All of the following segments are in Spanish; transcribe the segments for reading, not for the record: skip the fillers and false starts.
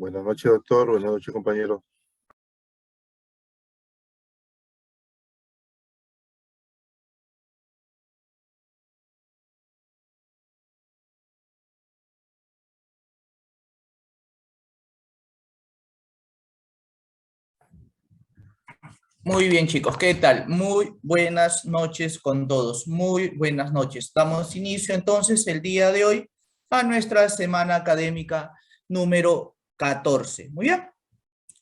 Buenas noches, doctor. Buenas noches, compañero. Muy bien, chicos, ¿qué tal? Muy buenas noches con todos, muy buenas noches. Damos inicio entonces el día de hoy a nuestra semana académica número 14. Muy bien.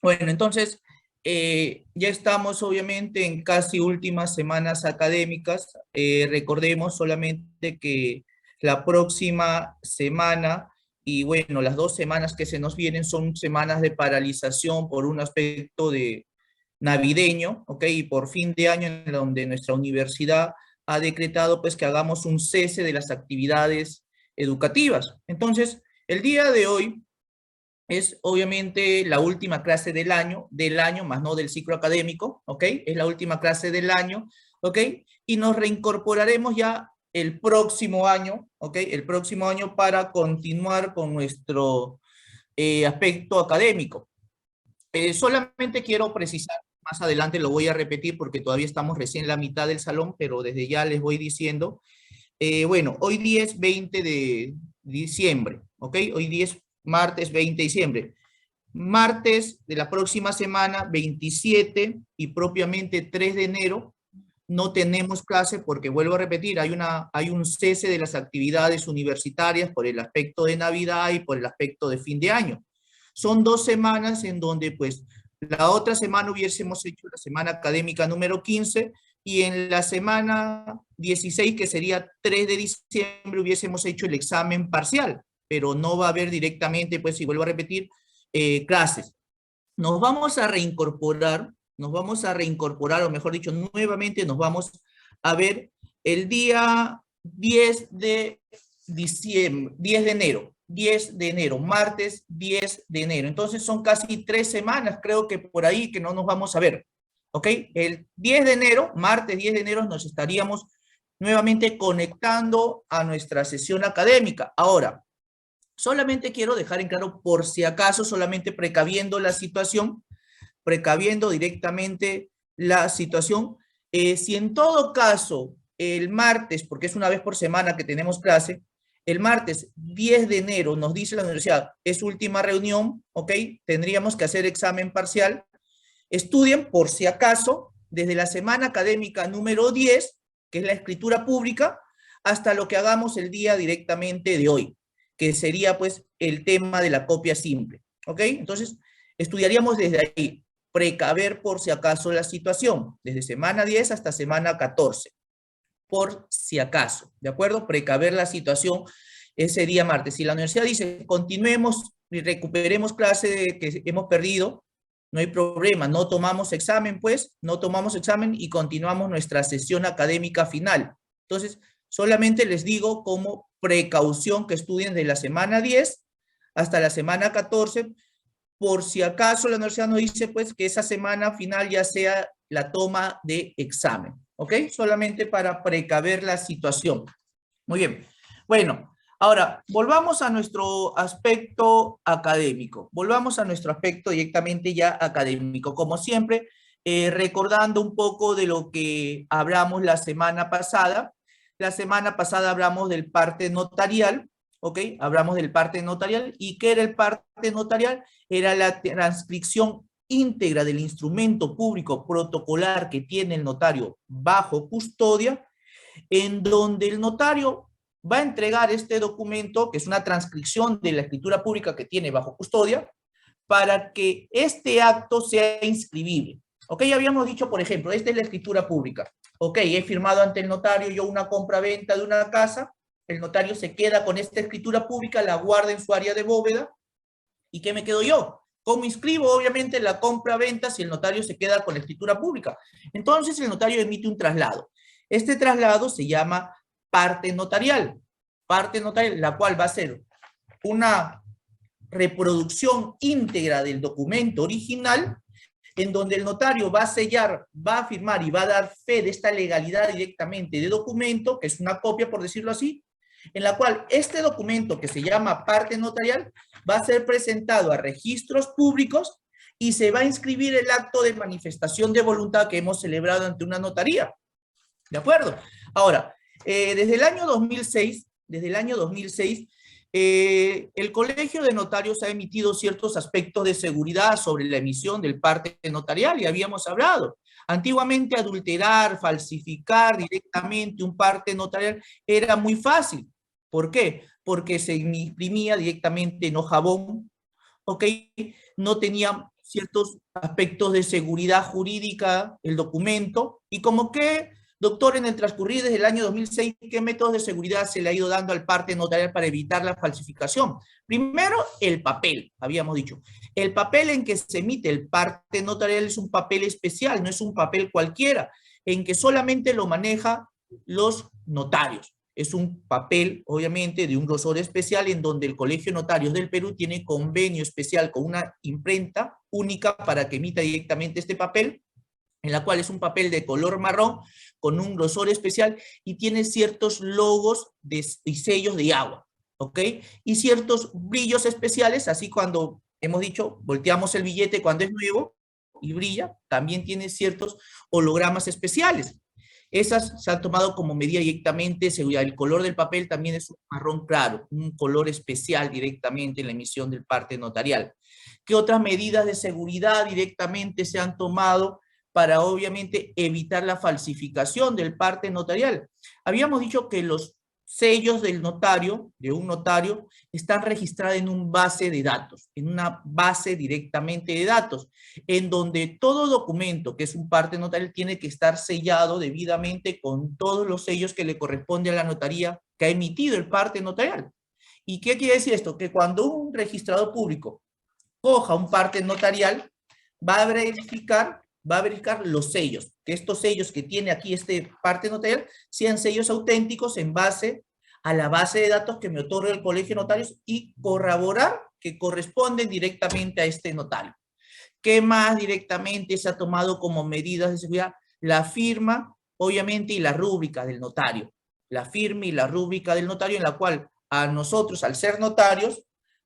Bueno, entonces ya estamos obviamente en casi últimas semanas académicas. Recordemos solamente que la próxima semana y bueno, las 2 semanas que se nos vienen son semanas de paralización por un aspecto de navideño, ¿ok? Y por fin de año en donde nuestra universidad ha decretado pues que hagamos un cese de las actividades educativas. Entonces, el día de hoy es obviamente la última clase del año, más no del ciclo académico, ¿ok? Es la última clase del año, ¿ok? Y nos reincorporaremos ya el próximo año, ¿ok? El próximo año para continuar con nuestro aspecto académico. Solamente quiero precisar, más adelante lo voy a repetir porque todavía estamos recién en la mitad del salón, pero desde ya les voy diciendo, bueno, hoy día es 20 de diciembre, ¿ok? Hoy día es martes 20 de diciembre. Martes de la próxima semana, 27 y propiamente 3 de enero, no tenemos clase porque, vuelvo a repetir, hay un cese de las actividades universitarias por el aspecto de Navidad y por el aspecto de fin de año. Son 2 semanas en donde, pues, la otra semana hubiésemos hecho la semana académica número 15 y en la semana 16, que sería 3 de diciembre, hubiésemos hecho el examen parcial, pero no va a haber directamente, pues, y vuelvo a repetir, clases. Nos vamos a reincorporar, o mejor dicho, nuevamente nos vamos a ver el día 10 de diciembre, 10 de enero, 10 de enero, martes 10 de enero. Entonces son casi 3 semanas, creo que por ahí que no nos vamos a ver. ¿Ok? El 10 de enero, martes 10 de enero, nos estaríamos nuevamente conectando a nuestra sesión académica. Ahora, solamente quiero dejar en claro, por si acaso, solamente precaviendo la situación, precaviendo directamente la situación, si en todo caso el martes, porque es una vez por semana que tenemos clase, el martes 10 de enero nos dice la universidad, es última reunión, ¿ok? Tendríamos que hacer examen parcial. Estudien por si acaso desde la semana académica número 10, que es la escritura pública, hasta lo que hagamos el día directamente de hoy, que sería pues el tema de la copia simple, ¿ok? Entonces, estudiaríamos desde ahí, precaver por si acaso la situación, desde semana 10 hasta semana 14, por si acaso, ¿de acuerdo? Precaver la situación ese día martes. Si la universidad dice, continuemos y recuperemos clase que hemos perdido, no hay problema, no tomamos examen, pues, no tomamos examen y continuamos nuestra sesión académica final. Entonces, solamente les digo como precaución que estudien de la semana 10 hasta la semana 14, por si acaso la universidad nos dice, pues, que esa semana final ya sea la toma de examen, ¿ok? Solamente para precaver la situación. Muy bien. Bueno, ahora, volvamos a nuestro aspecto académico. Volvamos a nuestro aspecto directamente ya académico. Como siempre, recordando un poco de lo que hablamos la semana pasada. La semana pasada hablamos del parte notarial, ¿ok? Hablamos del parte notarial. ¿Y qué era el parte notarial? Era la transcripción íntegra del instrumento público protocolar que tiene el notario bajo custodia, en donde el notario va a entregar este documento, que es una transcripción de la escritura pública que tiene bajo custodia, para que este acto sea inscribible. Ok, ya habíamos dicho, por ejemplo, esta es la escritura pública. Ok, he firmado ante el notario yo una compra-venta de una casa, el notario se queda con esta escritura pública, la guarda en su área de bóveda, ¿y qué me quedo yo? ¿Cómo inscribo, obviamente, la compra-venta si el notario se queda con la escritura pública? Entonces, el notario emite un traslado. Este traslado se llama parte notarial. Parte notarial, la cual va a ser una reproducción íntegra del documento original, en donde el notario va a sellar, va a firmar y va a dar fe de esta legalidad directamente de documento, que es una copia, por decirlo así, en la cual este documento que se llama parte notarial va a ser presentado a registros públicos y se va a inscribir el acto de manifestación de voluntad que hemos celebrado ante una notaría. ¿De acuerdo? Ahora, desde el año 2006, el Colegio de Notarios ha emitido ciertos aspectos de seguridad sobre la emisión del parte notarial, y habíamos hablado. Antiguamente adulterar, falsificar directamente un parte notarial era muy fácil. ¿Por qué? Porque se imprimía directamente en hojabón, ¿ok? No tenía ciertos aspectos de seguridad jurídica el documento, y como que, doctor, en el transcurrir desde el año 2006, ¿qué métodos de seguridad se le ha ido dando al parte notarial para evitar la falsificación? Primero, el papel, habíamos dicho. El papel en que se emite el parte notarial es un papel especial, no es un papel cualquiera, en que solamente lo manejan los notarios. Es un papel, obviamente, de un grosor especial, en donde el Colegio de Notarios del Perú tiene convenio especial con una imprenta única para que emita directamente este papel, en la cual es un papel de color marrón con un grosor especial y tiene ciertos logos y sellos de agua, ¿ok? Y ciertos brillos especiales, así cuando hemos dicho, volteamos el billete cuando es nuevo y brilla, también tiene ciertos hologramas especiales. Esas se han tomado como medida directamente de seguridad. El color del papel también es un marrón claro, un color especial directamente en la emisión del parte notarial. ¿Qué otras medidas de seguridad directamente se han tomado para obviamente evitar la falsificación del parte notarial? Habíamos dicho que los sellos del notario, de un notario, están registrados en un base de datos, en una base directamente de datos, en donde todo documento que es un parte notarial tiene que estar sellado debidamente con todos los sellos que le corresponde a la notaría que ha emitido el parte notarial. ¿Y qué quiere decir esto? Que cuando un registrador público coja un parte notarial, va a verificar los sellos, que estos sellos que tiene aquí este parte notarial sean sellos auténticos en base a la base de datos que me otorga el Colegio de Notarios, y corroborar que corresponden directamente a este notario. ¿Qué más directamente se ha tomado como medidas de seguridad? La firma, obviamente, y la rúbrica del notario. La firma y la rúbrica del notario, en la cual a nosotros, al ser notarios,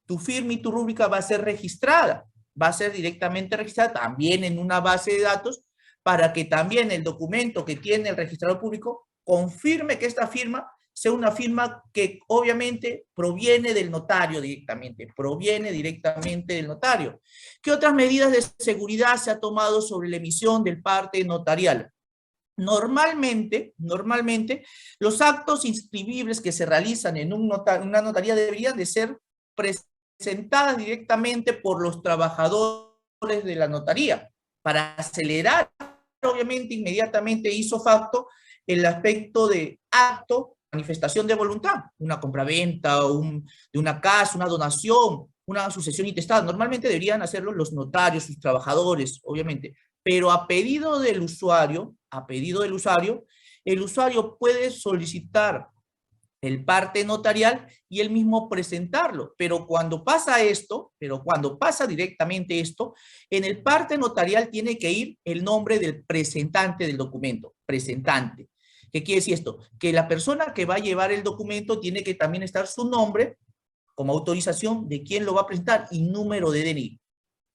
tu firma y tu rúbrica va a ser registrada, va a ser directamente registrada también en una base de datos, para que también el documento que tiene el registrador público confirme que esta firma sea una firma que obviamente proviene del notario directamente, ¿Qué otras medidas de seguridad se ha tomado sobre la emisión del parte notarial? Normalmente, los actos inscribibles que se realizan en una notaría deberían de ser presentadas directamente por los trabajadores de la notaría, para acelerar, obviamente, inmediatamente ipso facto, el aspecto de acto, manifestación de voluntad, una compraventa, de una casa, una donación, una sucesión intestada. Normalmente deberían hacerlo los notarios, sus trabajadores, obviamente, pero a pedido del usuario, el usuario puede solicitar el parte notarial y él mismo presentarlo. Pero cuando pasa directamente esto, en el parte notarial tiene que ir el nombre del presentante del documento, presentante. ¿Qué quiere decir esto? Que la persona que va a llevar el documento tiene que también estar su nombre como autorización de quién lo va a presentar y número de DNI.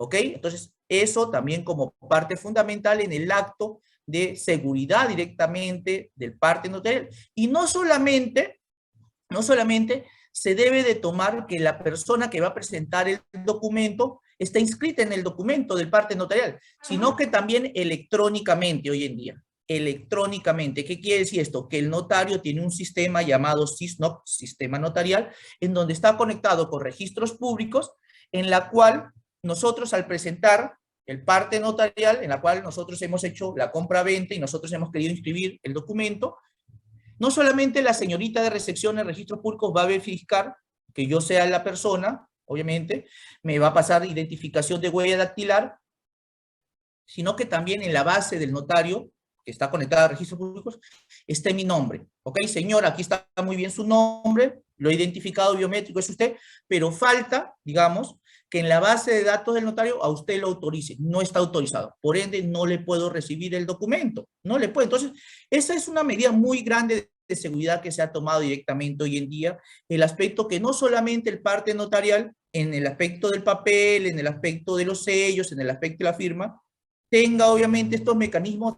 ¿Ok? Entonces, eso también como parte fundamental en el acto de seguridad directamente del parte notarial. Y no solamente se debe de tomar que la persona que va a presentar el documento está inscrita en el documento del parte notarial, sino que también electrónicamente hoy en día. Electrónicamente. ¿Qué quiere decir esto? Que el notario tiene un sistema llamado SISNOC, Sistema Notarial, en donde está conectado con registros públicos, en la cual nosotros, al presentar el parte notarial, en la cual nosotros hemos hecho la compra-venta y nosotros hemos querido inscribir el documento, no solamente la señorita de recepción en registros públicos va a verificar que yo sea la persona, obviamente, me va a pasar identificación de huella dactilar, sino que también en la base del notario, que está conectada a registros públicos, está mi nombre. Ok, señora, aquí está muy bien su nombre, lo he identificado biométrico, es usted, pero falta, digamos, que en la base de datos del notario a usted lo autorice. No está autorizado. Por ende, no le puedo recibir el documento. No le puedo. Entonces, esa es una medida muy grande de seguridad que se ha tomado directamente hoy en día, el aspecto que no solamente el parte notarial, en el aspecto del papel, en el aspecto de los sellos, en el aspecto de la firma, tenga obviamente estos mecanismos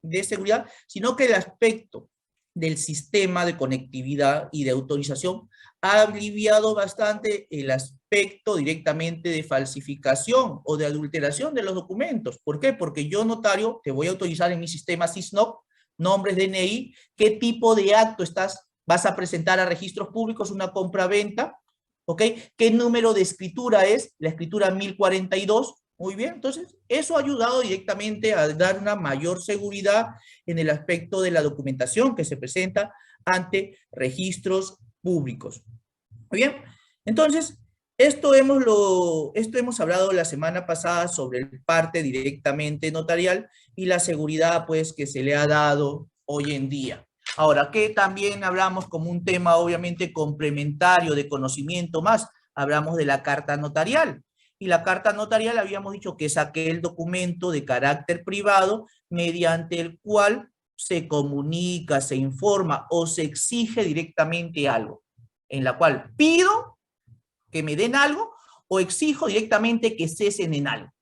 de seguridad, sino que el aspecto del sistema de conectividad y de autorización ha aliviado bastante el aspecto directamente de falsificación o de adulteración de los documentos. ¿Por qué? Porque yo, notario, te voy a autorizar en mi sistema SISNOC, nombres, DNI, qué tipo de acto vas a presentar a registros públicos, una compra-venta, ¿ok? ¿Qué número de escritura es? La escritura 1042. Muy bien, entonces eso ha ayudado directamente a dar una mayor seguridad en el aspecto de la documentación que se presenta ante registros públicos. Muy bien, entonces esto hemos hablado la semana pasada sobre el parte directamente notarial y la seguridad pues que se le ha dado hoy en día. Ahora, que también hablamos como un tema obviamente complementario de conocimiento más, hablamos de la carta notarial. Y la carta notarial habíamos dicho que es aquel documento de carácter privado mediante el cual se comunica, se informa o se exige directamente algo, en la cual pido que me den algo o exijo directamente que cesen en algo.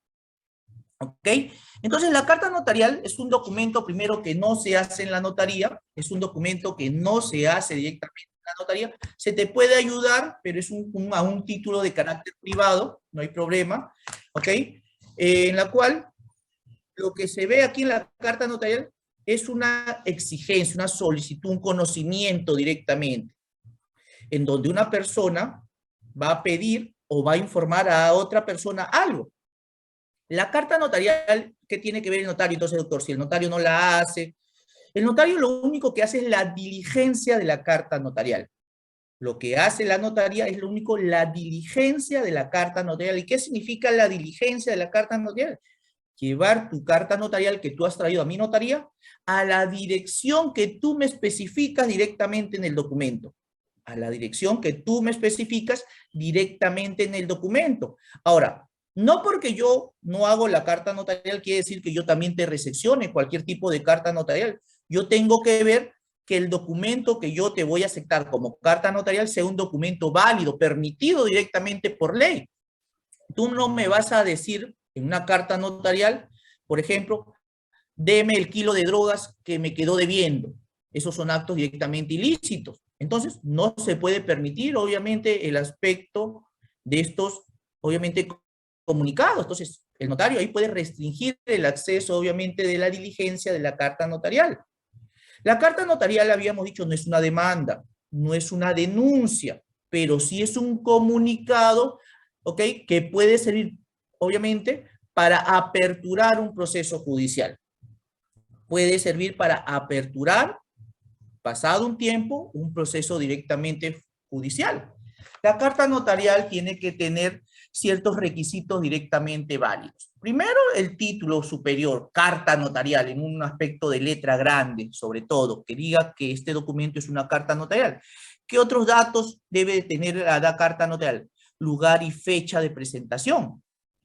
¿Ok? Entonces la carta notarial es un documento primero que no se hace en la notaría, es un documento que no se hace directamente en la notaría, se te puede ayudar, pero es a un título de carácter privado, no hay problema, ¿ok? En la cual lo que se ve aquí en la carta notarial es una exigencia, una solicitud, un conocimiento directamente, en donde una persona va a pedir o va a informar a otra persona algo. La carta notarial, ¿qué tiene que ver el notario? Entonces, doctor, si el notario no la hace, el notario lo único que hace es la diligencia de la carta notarial. Lo que hace la notaría es lo único, la diligencia de la carta notarial. ¿Y qué significa la diligencia de la carta notarial? Llevar tu carta notarial que tú has traído a mi notaría a la dirección que tú me especificas directamente en el documento. A la dirección que tú me especificas directamente en el documento. Ahora, no porque yo no hago la carta notarial quiere decir que yo también te recepcione cualquier tipo de carta notarial. Yo tengo que ver que el documento que yo te voy a aceptar como carta notarial sea un documento válido, permitido directamente por ley. Tú no me vas a decir en una carta notarial, por ejemplo, deme el kilo de drogas que me quedó debiendo. Esos son actos directamente ilícitos. Entonces, no se puede permitir, obviamente, el aspecto de estos, obviamente, comunicados. Entonces, el notario ahí puede restringir el acceso, obviamente, de la diligencia de la carta notarial. La carta notarial, habíamos dicho, no es una demanda, no es una denuncia, pero sí es un comunicado, ¿ok? Que puede servir, obviamente, para aperturar un proceso judicial. Puede servir para aperturar, pasado un tiempo, un proceso directamente judicial. La carta notarial tiene que tener ciertos requisitos directamente válidos. Primero, el título superior, carta notarial, en un aspecto de letra grande, sobre todo, que diga que este documento es una carta notarial. ¿Qué otros datos debe tener la carta notarial? Lugar y fecha de presentación.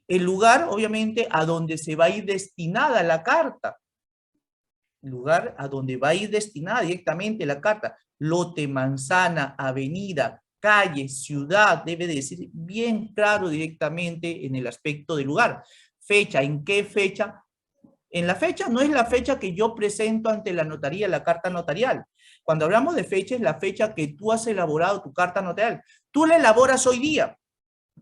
El lugar, obviamente, a donde se va a ir destinada la carta. Lugar a donde va a ir destinada directamente la carta. Lote, manzana, avenida, calle, ciudad, debe decir bien claro directamente en el aspecto del lugar. Fecha, ¿en qué fecha? En la fecha no es la fecha que yo presento ante la notaría, la carta notarial. Cuando hablamos de fecha es la fecha que tú has elaborado tu carta notarial. Tú la elaboras hoy día.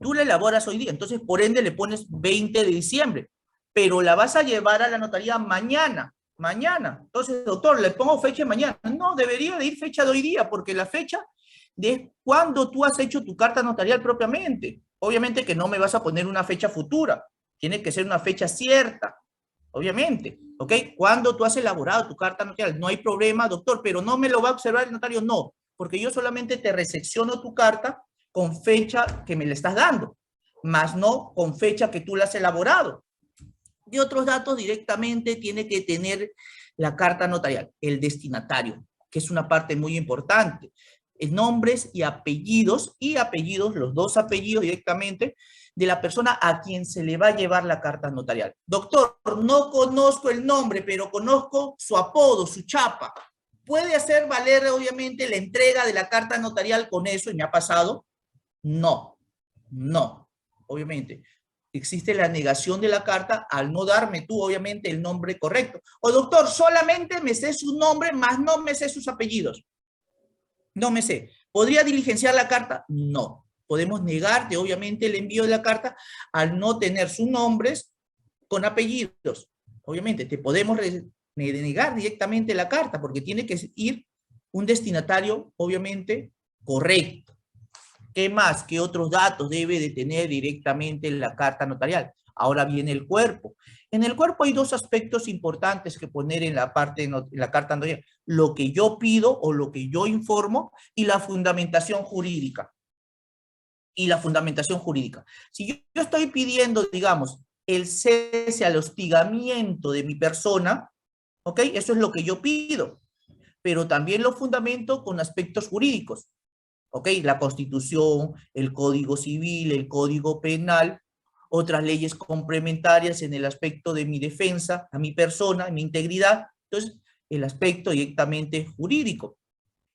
Tú la elaboras hoy día. Entonces, por ende, le pones 20 de diciembre. Pero la vas a llevar a la notaría mañana. Mañana. Entonces, doctor, le pongo fecha de mañana. No, debería de ir fecha de hoy día, porque la fecha de cuando tú has hecho tu carta notarial propiamente. Obviamente que no me vas a poner una fecha futura. Tiene que ser una fecha cierta. Obviamente, ¿ok? Cuando tú has elaborado tu carta notarial, no hay problema, doctor, pero no me lo va a observar el notario, no, porque yo solamente te recepciono tu carta con fecha que me le estás dando, más no con fecha que tú la has elaborado. Y otros datos directamente tiene que tener la carta notarial, el destinatario, que es una parte muy importante. Nombres y apellidos, los dos apellidos directamente, de la persona a quien se le va a llevar la carta notarial. Doctor, no conozco el nombre, pero conozco su apodo, su chapa. ¿Puede hacer valer, obviamente, la entrega de la carta notarial con eso? ¿Y me ha pasado? No, no, obviamente. Existe la negación de la carta al no darme tú, obviamente, el nombre correcto. O doctor, solamente me sé su nombre, más no me sé sus apellidos. No me sé. ¿Podría diligenciar la carta? No. Podemos negarte, obviamente, el envío de la carta al no tener sus nombres con apellidos. Obviamente, te podemos negar directamente la carta porque tiene que ir un destinatario, obviamente, correcto. ¿Qué más? ¿Qué otros datos debe de tener directamente la carta notarial? Ahora viene el cuerpo. En el cuerpo hay dos aspectos importantes que poner en la parte en la carta notarial. Lo que yo pido o lo que yo informo y la fundamentación jurídica. Y la fundamentación jurídica. Si yo estoy pidiendo, digamos, el cese al hostigamiento de mi persona, ¿ok? Eso es lo que yo pido. Pero también lo fundamento con aspectos jurídicos. ¿Ok? La Constitución, el Código Civil, el Código Penal, otras leyes complementarias en el aspecto de mi defensa, a mi persona, a mi integridad. Entonces, el aspecto directamente jurídico.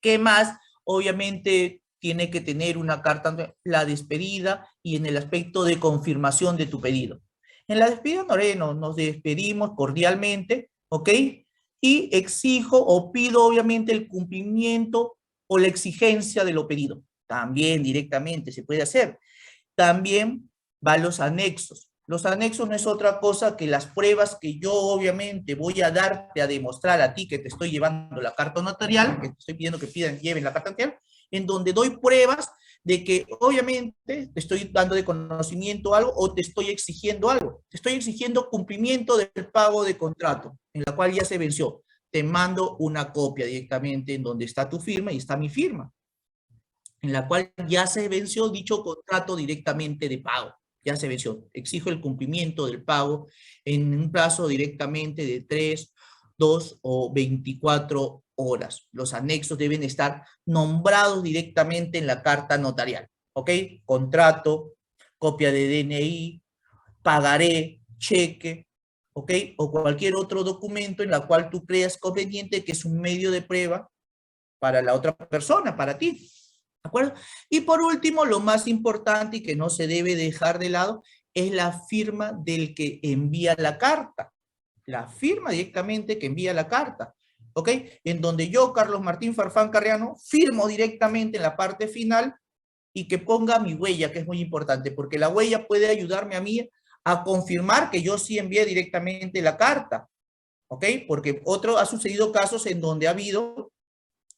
¿Qué más? Obviamente tiene que tener una carta, la despedida y en el aspecto de confirmación de tu pedido. En la despedida, Noreno, nos despedimos cordialmente, ¿ok? Y exijo o pido obviamente el cumplimiento o la exigencia de lo pedido. También directamente se puede hacer. También van los anexos. Los anexos no es otra cosa que las pruebas que yo obviamente voy a darte a demostrar a ti que te estoy llevando la carta notarial, que te estoy pidiendo que lleven la carta notarial, en donde doy pruebas de que obviamente te estoy dando de conocimiento algo o te estoy exigiendo algo. Te estoy exigiendo cumplimiento del pago de contrato, en la cual ya se venció. Te mando una copia directamente en donde está tu firma y está mi firma, en la cual ya se venció dicho contrato directamente de pago. Ya se venció. Exijo el cumplimiento del pago en un plazo directamente de 3, 2 o 24 horas. Los anexos deben estar nombrados directamente en la carta notarial. ¿Ok? Contrato, copia de DNI, pagaré, cheque, ¿ok? O cualquier otro documento en la cual tú creas conveniente que es un medio de prueba para la otra persona, para ti. ¿De acuerdo? Y por último, lo más importante y que no se debe dejar de lado es la firma del que envía la carta. La firma directamente que envía la carta. ¿Ok? En donde yo, Carlos Martín Farfán Carriano, firmo directamente en la parte final y que ponga mi huella, que es muy importante, porque la huella puede ayudarme a mí a confirmar que yo sí envié directamente la carta. ¿Ok? Porque ha sucedido casos en donde ha habido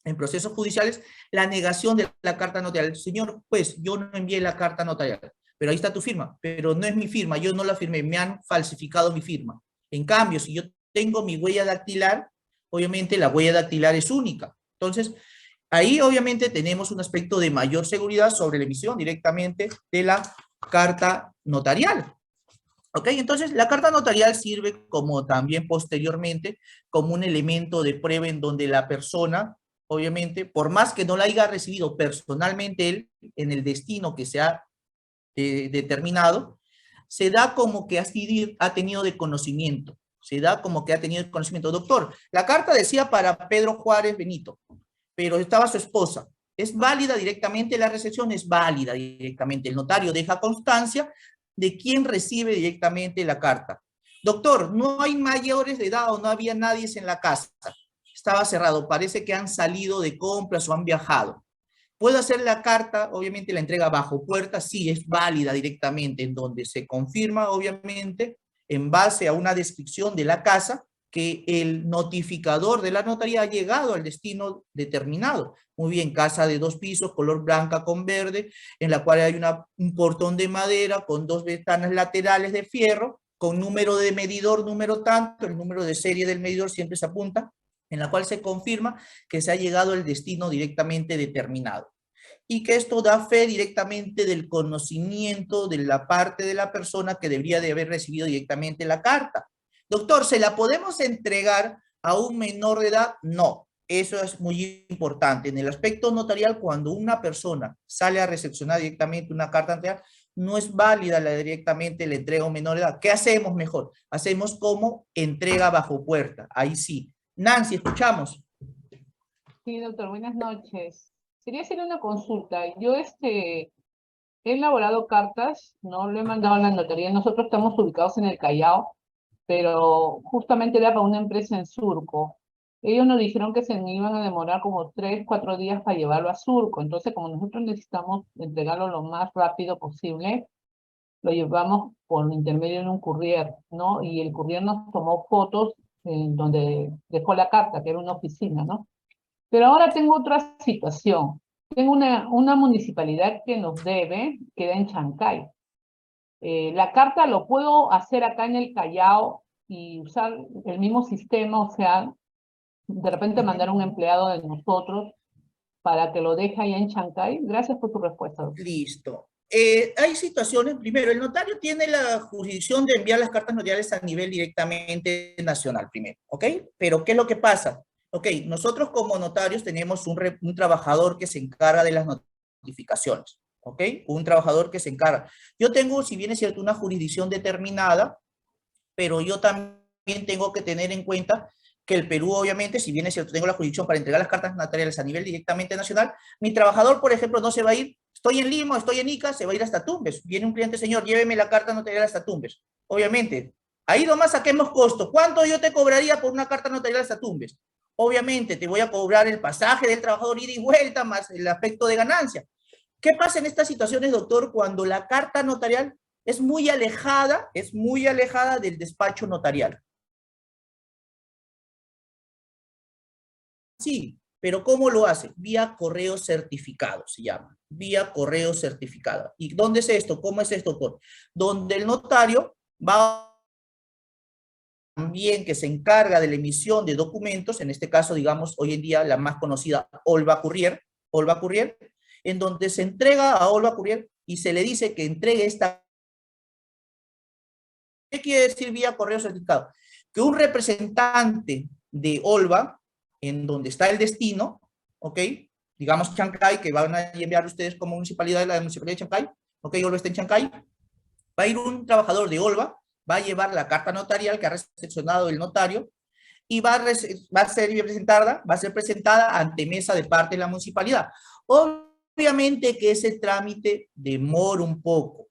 en procesos judiciales, la negación de la carta notarial. Señor, pues yo no envié la carta notarial, pero ahí está tu firma, pero no es mi firma, yo no la firmé, me han falsificado mi firma. En cambio, si yo tengo mi huella dactilar, obviamente la huella dactilar es única. Entonces, ahí obviamente tenemos un aspecto de mayor seguridad sobre la emisión directamente de la carta notarial. ¿Ok? Entonces, la carta notarial sirve como también posteriormente como un elemento de prueba en donde la persona, obviamente, por más que no la haya recibido personalmente él en el destino que se ha determinado, se da como que ha tenido de conocimiento. Se da como que ha tenido de conocimiento. Doctor, la carta decía para Pedro Juárez Benito, pero estaba su esposa. ¿Es válida directamente la recepción? Es válida directamente. El notario deja constancia de quién recibe directamente la carta. Doctor, no hay mayores de edad o no había nadie en la casa. Estaba cerrado, parece que han salido de compras o han viajado. ¿Puedo hacer la carta, obviamente la entrega bajo puerta? Sí, es válida directamente, en donde se confirma, obviamente, en base a una descripción de la casa, que el notificador de la notaría ha llegado al destino determinado. Muy bien, casa de 2 pisos, color blanca con verde, en la cual hay un portón de madera con 2 ventanas laterales de fierro, con número de medidor, número tanto, el número de serie del medidor siempre se apunta, en la cual se confirma que se ha llegado al destino directamente determinado. Y que esto da fe directamente del conocimiento de la parte de la persona que debería de haber recibido directamente la carta. Doctor, ¿se la podemos entregar a un menor de edad? No, eso es muy importante. En el aspecto notarial, cuando una persona sale a recepcionar directamente una carta notarial, no es válida directamente la entrega a un menor de edad. ¿Qué hacemos mejor? Hacemos como entrega bajo puerta. Ahí sí. Nancy, escuchamos. Sí, doctor, buenas noches. Quería hacer una consulta. Yo he elaborado cartas, no lo he mandado a la notaría. Nosotros estamos ubicados en el Callao, pero justamente era para una empresa en Surco. Ellos nos dijeron que se me iban a demorar como 3, 4 días para llevarlo a Surco. Entonces, como nosotros necesitamos entregarlo lo más rápido posible, lo llevamos por intermedio de un courier, ¿no? Y el courier nos tomó fotos en donde dejó la carta, que era una oficina, ¿no? Pero ahora tengo otra situación. Tengo una municipalidad que nos debe, queda en Chancay. La carta lo puedo hacer acá en el Callao y usar el mismo sistema, o sea, de repente mandar un empleado de nosotros para que lo deje allá en Chancay. Gracias por tu respuesta, doctor. Listo. Hay situaciones, primero, el notario tiene la jurisdicción de enviar las cartas notariales a nivel directamente nacional, primero, ¿ok? Pero, ¿qué es lo que pasa? Ok, nosotros como notarios tenemos un trabajador que se encarga de las notificaciones, ¿ok? Un trabajador que se encarga. Yo tengo, si bien es cierto, una jurisdicción determinada, pero yo también tengo que tener en cuenta que el Perú, obviamente, si bien es cierto, tengo la jurisdicción para entregar las cartas notariales a nivel directamente nacional, mi trabajador, por ejemplo, no se va a ir, estoy en Lima, estoy en Ica, se va a ir hasta Tumbes. Viene un cliente, señor, lléveme la carta notarial hasta Tumbes. Obviamente, ahí nomás saquemos costo. ¿Cuánto yo te cobraría por una carta notarial hasta Tumbes? Obviamente, te voy a cobrar el pasaje del trabajador ida y vuelta, más el aspecto de ganancia. ¿Qué pasa en estas situaciones, doctor, cuando la carta notarial es muy alejada del despacho notarial? Sí, pero ¿cómo lo hace? Vía correo certificado, se llama. Vía correo certificado. ¿Y dónde es esto? ¿Cómo es esto, doctor? Donde el notario va también, que se encarga de la emisión de documentos, en este caso, digamos, hoy en día la más conocida, Olva Courier, en donde se entrega a Olva Courier y se le dice que entregue esta. ¿Qué quiere decir vía correo certificado? Que un representante de Olva, en donde está el destino, ¿ok? Digamos Chancay, que van a enviar ustedes como municipalidad de la municipalidad de Chancay, ¿ok? Olva está en Chancay, va a ir un trabajador de Olva, va a llevar la carta notarial que ha recepcionado el notario y va a ser presentada ante mesa de parte de la municipalidad. Obviamente que ese trámite demora un poco,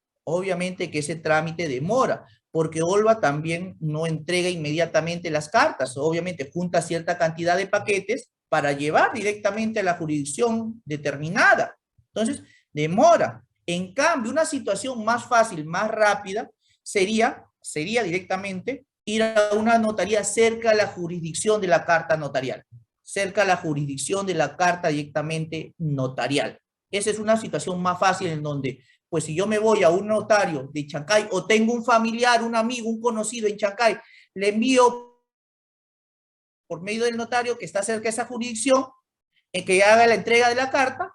porque Olva también no entrega inmediatamente las cartas, obviamente junta cierta cantidad de paquetes para llevar directamente a la jurisdicción determinada. Entonces, demora. En cambio, una situación más fácil, más rápida, sería directamente ir a una notaría cerca a la jurisdicción de la carta notarial, cerca a la jurisdicción de la carta directamente notarial. Esa es una situación más fácil en donde, pues si yo me voy a un notario de Chancay o tengo un familiar, un amigo, un conocido en Chancay, le envío por medio del notario que está cerca de esa jurisdicción, que haga la entrega de la carta,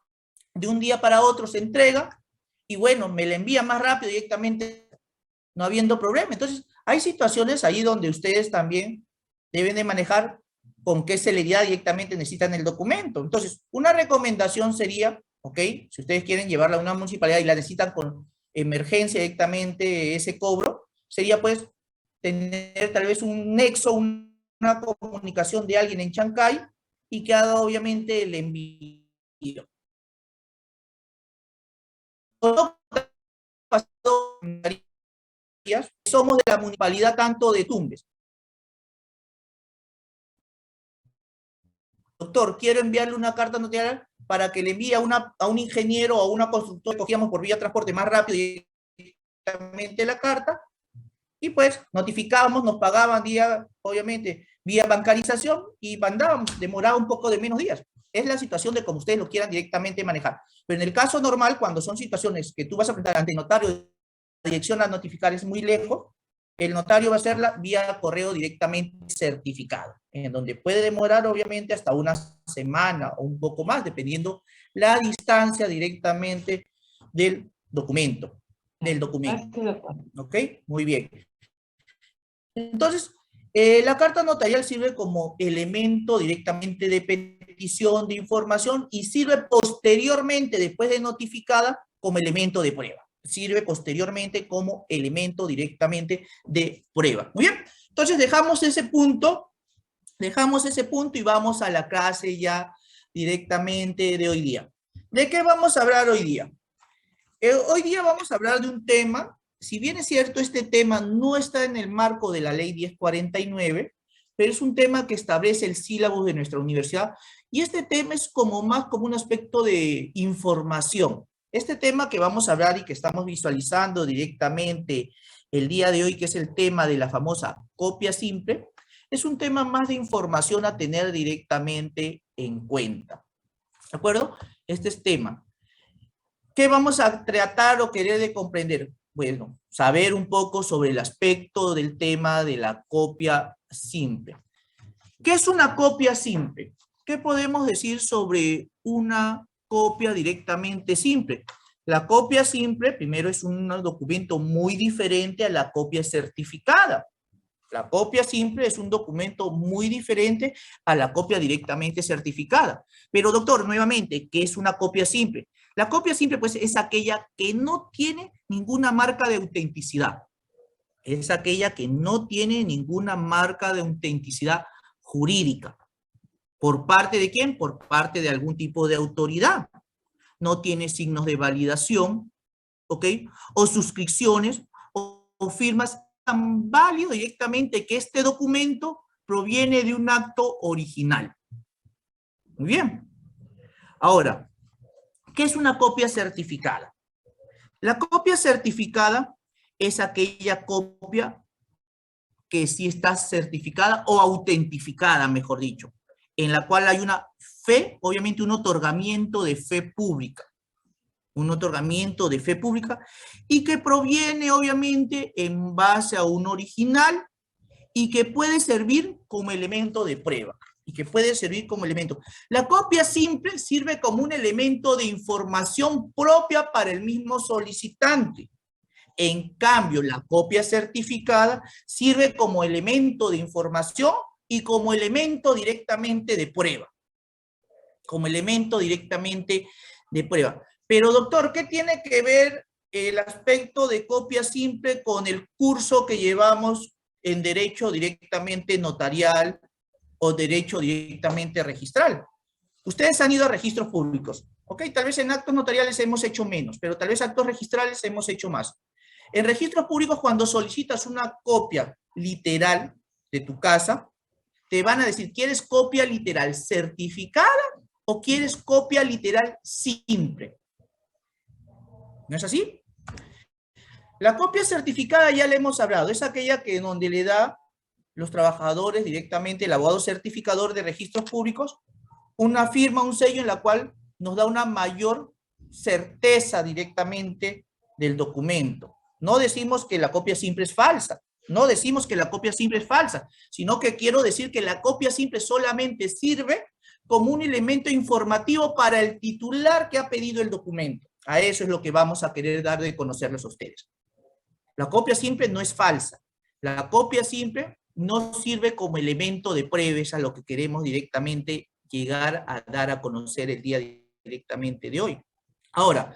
de un día para otro se entrega, y bueno, me la envía más rápido directamente, no habiendo problema. Entonces, hay situaciones ahí donde ustedes también deben de manejar con qué celeridad directamente necesitan el documento. Entonces, una recomendación sería, ¿ok? Si ustedes quieren llevarla a una municipalidad y la necesitan con emergencia directamente ese cobro, sería pues tener tal vez un nexo, una comunicación de alguien en Chancay y que haga obviamente el envío. Somos de la municipalidad tanto de Tumbes. Doctor, quiero enviarle una carta notarial para que le envíe a un ingeniero o a una constructora que cogíamos por vía de transporte más rápido directamente la carta, y pues notificábamos, nos pagaban obviamente, vía bancarización y mandábamos, demoraba un poco de menos días. Es la situación de como ustedes lo quieran directamente manejar. Pero en el caso normal, cuando son situaciones que tú vas a presentar ante el notario, la dirección a notificar es muy lejos, el notario va a hacerla vía correo directamente certificado, en donde puede demorar obviamente hasta una semana o un poco más, dependiendo la distancia directamente del documento. ¿Ok? Muy bien. Entonces, la carta notarial sirve como elemento directamente de petición de información y sirve posteriormente, después de notificada, como elemento de prueba. Sirve posteriormente como elemento directamente de prueba. Muy bien, entonces dejamos ese punto y vamos a la clase ya directamente de hoy día. ¿De qué vamos a hablar hoy día? Hoy día vamos a hablar de un tema, si bien es cierto, este tema no está en el marco de la ley 1049, pero es un tema que establece el sílabus de nuestra universidad, y este tema es como más como un aspecto de información. Este tema que vamos a hablar y que estamos visualizando directamente el día de hoy, que es el tema de la famosa copia simple, es un tema más de información a tener directamente en cuenta. ¿De acuerdo? Este es tema. ¿Qué vamos a tratar o querer de comprender? Bueno, saber un poco sobre el aspecto del tema de la copia simple. ¿Qué es una copia simple? ¿Qué podemos decir sobre una copia directamente simple? La copia simple, primero, es un documento muy diferente a la copia certificada. La copia simple es un documento muy diferente a la copia directamente certificada. Pero, doctor, nuevamente, ¿qué es una copia simple? La copia simple, pues, es aquella que no tiene ninguna marca de autenticidad. Es aquella que no tiene ninguna marca de autenticidad jurídica. ¿Por parte de quién? Por parte de algún tipo de autoridad. No tiene signos de validación, ¿ok? O suscripciones o firmas tan válido directamente que este documento proviene de un acto original. Muy bien. Ahora, ¿qué es una copia certificada? La copia certificada es aquella copia que sí está certificada o autentificada, mejor dicho, en la cual hay una fe, obviamente un otorgamiento de fe pública. Un otorgamiento de fe pública y que proviene obviamente en base a un original y que puede servir como elemento de prueba. La copia simple sirve como un elemento de información propia para el mismo solicitante. En cambio, la copia certificada sirve como elemento de información y como elemento directamente de prueba. Pero, doctor, ¿qué tiene que ver el aspecto de copia simple con el curso que llevamos en derecho directamente notarial o derecho directamente registral? Ustedes han ido a registros públicos, ¿ok? Tal vez en actos notariales hemos hecho menos, pero tal vez actos registrales hemos hecho más. En registros públicos, cuando solicitas una copia literal de tu casa, te van a decir, ¿quieres copia literal certificada o quieres copia literal simple? ¿No es así? La copia certificada ya le hemos hablado, es aquella que donde le da los trabajadores directamente, el abogado certificador de registros públicos, una firma, un sello en la cual nos da una mayor certeza directamente del documento. No decimos que la copia simple es falsa, sino que quiero decir que la copia simple solamente sirve como un elemento informativo para el titular que ha pedido el documento. A eso es lo que vamos a querer dar de conocerles a ustedes. La copia simple no es falsa. La copia simple no sirve como elemento de prueba, es a lo que queremos directamente llegar a dar a conocer el día directamente de hoy. Ahora,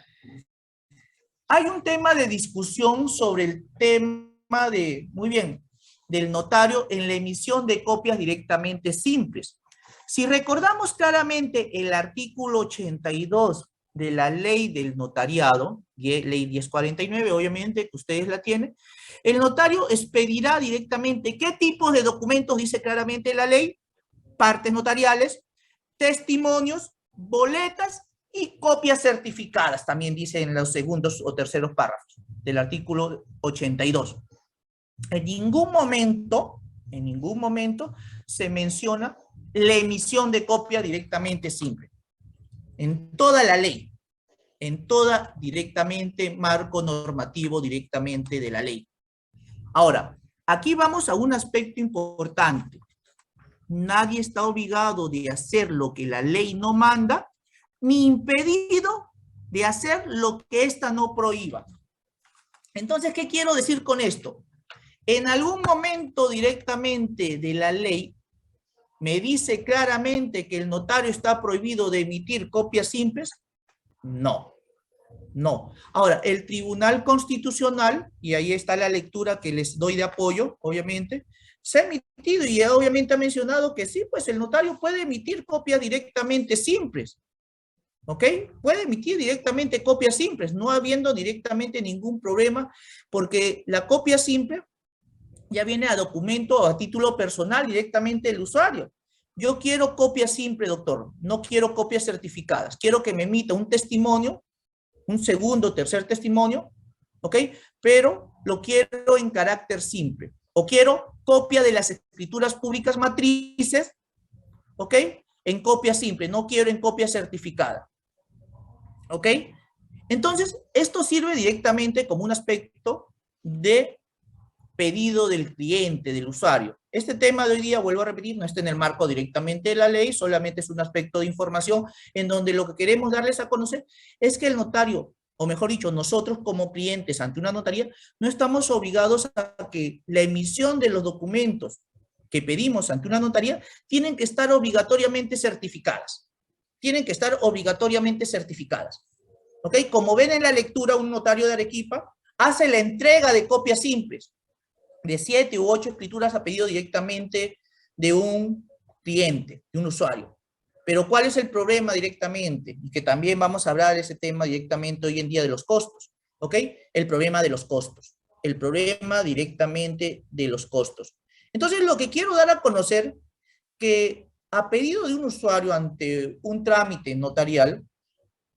hay un tema de discusión sobre el tema del notario en la emisión de copias directamente simples. Si recordamos claramente el artículo 82 de la ley del notariado, ley 1049, obviamente que ustedes la tienen, el notario expedirá directamente qué tipos de documentos dice claramente la ley: partes notariales, testimonios, boletas y copias certificadas, también dice en los segundos o terceros párrafos del artículo 82. En ningún momento se menciona la emisión de copia directamente simple. En toda la ley, en toda directamente marco normativo directamente de la ley. Ahora, aquí vamos a un aspecto importante. Nadie está obligado de hacer lo que la ley no manda, ni impedido de hacer lo que ésta no prohíba. Entonces, ¿qué quiero decir con esto? En algún momento directamente de la ley me dice claramente que el notario está prohibido de emitir copias simples. No. Ahora, el Tribunal Constitucional, y ahí está la lectura que les doy de apoyo, obviamente, Se ha emitido y obviamente ha mencionado que sí, pues el notario puede emitir copias directamente simples. ¿Ok? Puede emitir directamente copias simples, no habiendo directamente ningún problema, porque la copia simple ya viene a documento o a título personal directamente del usuario. Yo quiero copia simple, doctor, no quiero copias certificadas. Quiero que me emita un testimonio, un segundo, tercer testimonio, ¿ok? Pero lo quiero en carácter simple. O quiero copia de las escrituras públicas matrices, ¿ok? En copia simple, no quiero en copia certificada. ¿Ok? Entonces, esto sirve directamente como un aspecto de pedido del cliente, del usuario. Este tema de hoy día, vuelvo a repetir, no está en el marco directamente de la ley, solamente es un aspecto de información en donde lo que queremos darles a conocer es que el notario, o mejor dicho, nosotros como clientes ante una notaría, no estamos obligados a que la emisión de los documentos que pedimos ante una notaría tienen que estar obligatoriamente certificadas. Tienen que estar obligatoriamente certificadas. ¿Ok? Como ven en la lectura, un notario de Arequipa hace la entrega de copias simples de 7 u 8 escrituras a pedido directamente de un cliente, de un usuario. Pero ¿cuál es el problema directamente? Y que también vamos a hablar de ese tema directamente hoy en día de los costos. ¿Ok? El problema de los costos. El problema directamente de los costos. Entonces, lo que quiero dar a conocer que a pedido de un usuario ante un trámite notarial,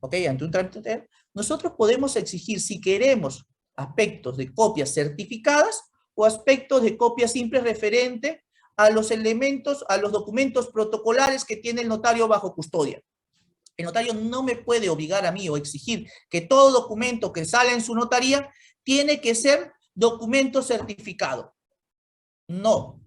¿ok? Ante un trámite notarial, nosotros podemos exigir si queremos aspectos de copias certificadas o aspectos de copias simples referente a los elementos, a los documentos protocolares que tiene el notario bajo custodia. El notario no me puede obligar a mí o exigir que todo documento que sale en su notaría tiene que ser documento certificado. No.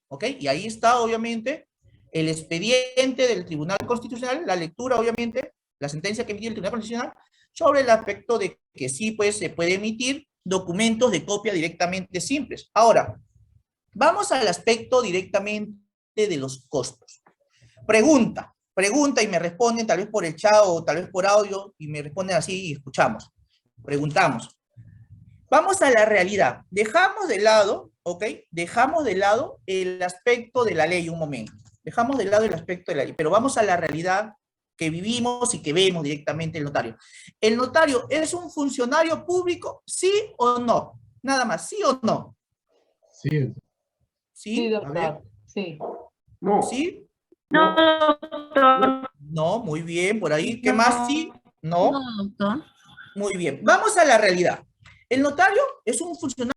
¿Ok? Y ahí está, obviamente, el expediente del Tribunal Constitucional, la lectura, obviamente, la sentencia que emitió el Tribunal Constitucional, sobre el aspecto de que sí, pues, se puede emitir documentos de copia directamente simples. Ahora, vamos al aspecto directamente de los costos. Pregunta y me responden tal vez por el chat o tal vez por audio, y me responden así y escuchamos. Preguntamos. Vamos a la realidad. Dejamos de lado, ¿ok? Dejamos de lado el aspecto de la ley un momento. Dejamos de lado el aspecto de la ley, pero vamos a la realidad que vivimos y que vemos directamente el notario. ¿El notario es un funcionario público? ¿Sí o no? Nada más, ¿sí o no? Sí. ¿Sí? Sí, A ver. doctor. Sí. No. ¿Sí? No, doctor. No, muy bien. Por ahí, ¿qué más? ¿Sí? ¿No? No, doctor. Muy bien. Vamos a la realidad. El notario es un funcionario